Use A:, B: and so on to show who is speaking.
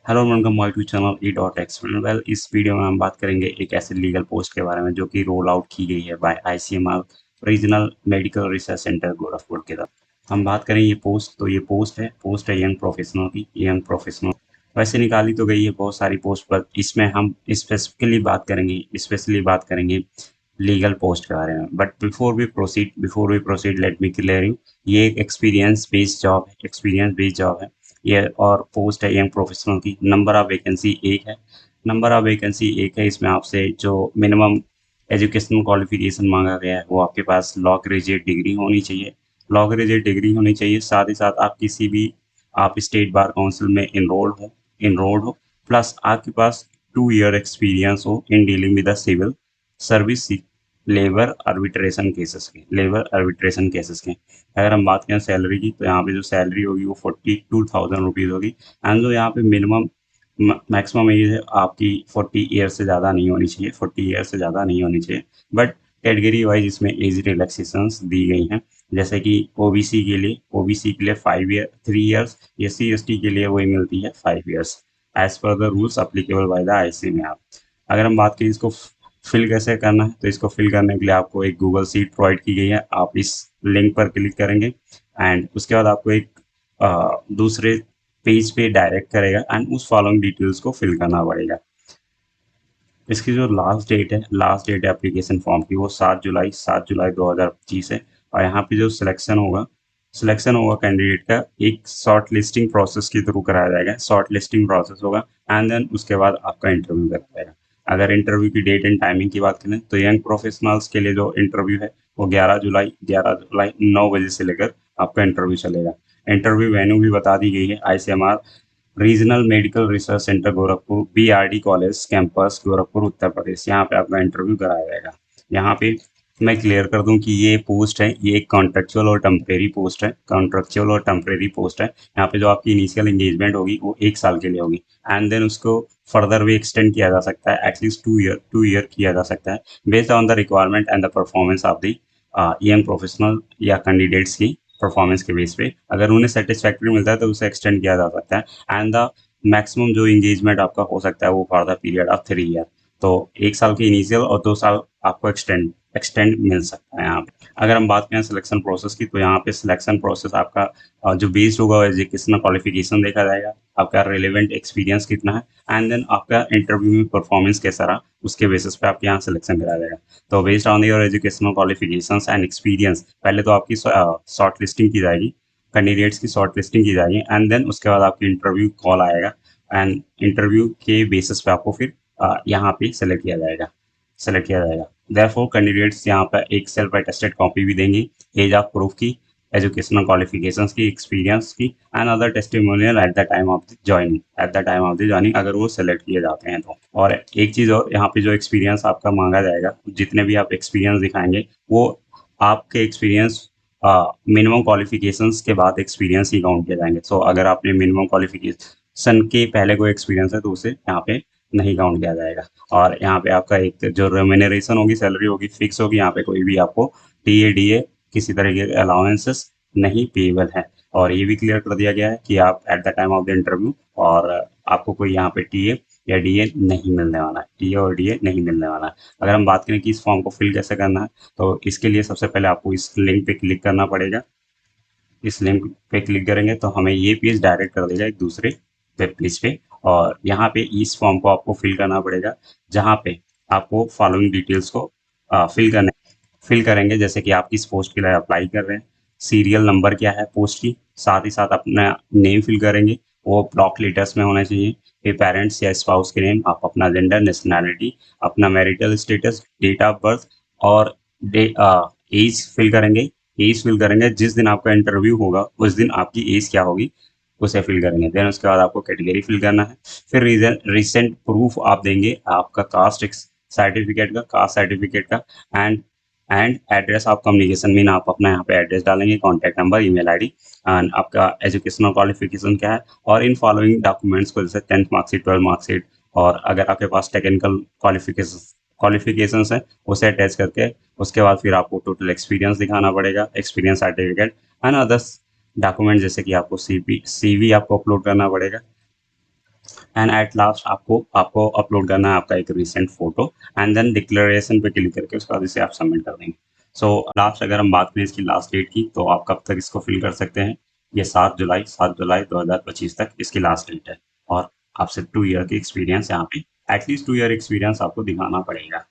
A: Hello welcome my to channel E dot explain. Well, इस वीडियो में हम बात करेंगे एक ऐसे लीगल पोस्ट के बारे में जो कि रोल आउट की गई है by ICMR regional medical research centre Gorakhpur के तरफ। हम बात करें ये पोस्ट है यंग प्रोफेशनल की। यंग प्रोफेशनल वैसे निकाली तो गई है बहुत सारी पोस्ट, पर इसमें हम स्पेशली बात करेंगे लीगल पोस्ट के बारे में। But before we proceed let me clearing, ये एक एक्सपीरियंस बेस्ड जॉब है। ये और पोस्ट है यंग प्रोफेशनल की। नंबर ऑफ वैकेंसी एक है। इसमें आपसे जो मिनिमम एजुकेशनल क्वालिफिकेशन मांगा गया है वो आपके पास लॉ ग्रेजुएट डिग्री होनी चाहिए। साथ ही साथ आप स्टेट बार काउंसिल में इनरोल्ड हो। प्लस आपके पास 2 ईयर एक्सपीरियंस हो in dealing with the civil service labour arbitration cases के। अगर हम बात करें सैलरी की, तो यहाँ पे जो सैलरी होगी वो 42,000 रुपीज़ होगी। एंड जो यहाँ पे मिनिमम मैक्सिमम एज है आपकी 40 ईयर से ज़्यादा नहीं होनी चाहिए, 40 ईयर से ज़्यादा नहीं होनी चाहिए। बट कैटेगरी वाइज इसमें एज रिलैक्सेशंस दी गई हैं। जैसे कि ओबीसी के लिए 3 ईयर्स, SC ST के लिए वही मिलती है 5 years, as per the rules applicable by the ICMR. अगर हम बात करें इसको फिल कैसे करना है, तो इसको फिल करने के लिए आपको एक गूगल शीट प्रोवाइड की गई है। आप इस लिंक पर क्लिक करेंगे एंड उसके बाद आपको एक दूसरे पेज पे डायरेक्ट करेगा एंड उस फॉलोइंग डिटेल्स को फिल करना पड़ेगा। इसकी जो लास्ट डेट है एप्लीकेशन फॉर्म की, वो 7 जुलाई 2025 है। और यहाँ पे जो सिलेक्शन होगा कैंडिडेट का एक शॉर्ट लिस्टिंग प्रोसेस के थ्रू कराया जाएगा। शॉर्ट लिस्टिंग प्रोसेस होगा एंड देन उसके बाद आपका इंटरव्यू कराया जाएगा। अगर इंटरव्यू की डेट एंड टाइमिंग की बात करें, तो यंग प्रोफेशनल्स के लिए जो इंटरव्यू है वो 11 जुलाई 9 बजे से लेकर आपका इंटरव्यू चलेगा। इंटरव्यू वेन्यू भी बता दी गई है, ICMR regional medical research centre Gorakhpur, BRD college campus Gorakhpur Uttar Pradesh. यहाँ पे आपका इंटरव्यू कराया जाएगा। यहाँ पे मैं क्लियर कर दूं कि ये एक कॉन्ट्रेक्चुअल और टेम्परेरी पोस्ट है। यहाँ पे जो आपकी इनिशियल एंगेजमेंट होगी वो 1 साल के लिए होगी एंड देन उसको फर्दर भी एक्सटेंड किया जा सकता है, एटलीस्ट 2 ईयर किया जा सकता है, based on the requirement and the performance of the young professional या कैंडिडेट्स की परफॉर्मेंस के बेस पे। अगर उन्हें सेटिस्फैक्ट्री मिलता है तो उसे एक्सटेंड किया जा सकता है एंड द मैक्सिमम जो इंगेजमेंट आपका हो सकता है वो for the period of 3 year. तो 1 साल की इनिशियल और 2 साल आपको एक्सटेंड मिल सकता है यहाँ पे। अगर हम बात करें सिलेक्शन प्रोसेस की, तो यहाँ पे सिलेक्शन प्रोसेस आपका जो बेस्ड होगा एजुकेशनल क्वालिफिकेशन देखा जाएगा, आपका रिलेवेंट एक्सपीरियंस कितना है एंड देन आपका इंटरव्यू में परफॉर्मेंस कैसा रहा, उसके बेसिस पे आपके यहाँ सिलेक्शन कराया जाएगा। तो based on your educational qualifications and experience पहले तो आपकी शॉर्ट लिस्टिंग की जाएगी, कैंडिडेट्स की शॉर्ट लिस्टिंग की जाएगी एंड देन उसके बाद आपकी इंटरव्यू कॉल आएगा एंड इंटरव्यू के बेसिस पे आपको फिर यहाँ पे सेलेक्ट किया जाएगा। देयरफॉर कैंडिडेट्स यहाँ पर एक सेल्फ अटेस्टेड कॉपी भी देंगे, एज ऑफ प्रूफ की, एजुकेशनल क्वालिफिकेशंस की, एक्सपीरियंस की and other testimonial at the time of the joining, अगर वो सेलेक्ट किए जाते हैं तो। और एक चीज़ और, यहाँ पे जो एक्सपीरियंस आपका मांगा जाएगा, जितने भी आप एक्सपीरियंस दिखाएंगे वो आपके एक्सपीरियंस मिनिमम क्वालिफिकेशंस के बाद एक्सपीरियंस ही काउंट किए जाएंगे। सो अगर आपने मिनिमम क्वालिफिकेशन के पहले कोई एक्सपीरियंस है तो उसे यहाँ पे नहीं काउंट किया जाएगा। और यहाँ पे आपका एक जो रेम्यूनरेशन होगी, सैलरी होगी, फिक्स होगी। यहाँ पे कोई भी आपको टीए डीए किसी तरह के अलाउंसेस नहीं पेबल है। और ये भी क्लियर कर दिया गया है कि आप at the time of the interview और आपको कोई यहाँ पे टीए या डीए नहीं मिलने वाला है, टीए और डीए नहीं मिलने वाला है। अगर हम बात करें कि इस फॉर्म को फिल कैसे करना है, तो इसके लिए सबसे पहले आपको इस लिंक पे क्लिक करना पड़ेगा। इस लिंक पे क्लिक करेंगे तो हमें ये पेज डायरेक्ट कर देगा एक दूसरे वेब पेज पे। और यहाँ पे इस फॉर्म को आपको फिल करना पड़ेगा, जहाँ पे आपको फॉलोइंग डिटेल्स को फिल करेंगे। जैसे कि आप किस पोस्ट के लिए अप्लाई कर रहे हैं, सीरियल नंबर क्या है पोस्ट की, साथ ही साथ अपना नेम फिल करेंगे, वो ब्लॉक लेटर्स में होना चाहिए। फिर पेरेंट्स या स्पाउस के नेम, आप अपना जेंडर, नेशनैलिटी, अपना marital status, date of birth और एज फिल करेंगे। जिस दिन आपका इंटरव्यू होगा उस दिन आपकी एज क्या होगी उसे फिल करेंगे। देन उसके बाद आपको कैटेगरी फिल करना है। फिर रिसेंट प्रूफ आप देंगे, आपका कास्ट सर्टिफिकेट का and address of communication mean, आप अपना यहाँ पे एड्रेस डालेंगे, contact number, email ID and आपका एजुकेशनल क्वालिफिकेशन क्या है। और इन फॉलोइंग डॉक्यूमेंट्स को, जैसे 10th मार्कशीट, 12 मार्कशीट, और अगर आपके पास टेक्निकल क्वालिफिकेशंस है उसे अटैच करके उसके बाद फिर आपको टोटल एक्सपीरियंस दिखाना पड़ेगा, experience certificate and others document, जैसे कि आपको सीवी आपको अपलोड करना पड़ेगा। एंड एट लास्ट आपको आपको अपलोड करना है आपका एक recent photo and then declaration पे क्लिक करके उसके बाद इसे आप सबमिट कर देंगे। सो लास्ट अगर हम बात करें इसकी लास्ट डेट की तो आप कब तक इसको फिल कर सकते हैं? ये 7 जुलाई 2025 तक इसकी लास्ट डेट है और आपसे 2 ईयर की एक्सपीरियंस यहाँ पे एटलीस्ट 2 ईयर एक्सपीरियंस आपको दिखाना पड़ेगा।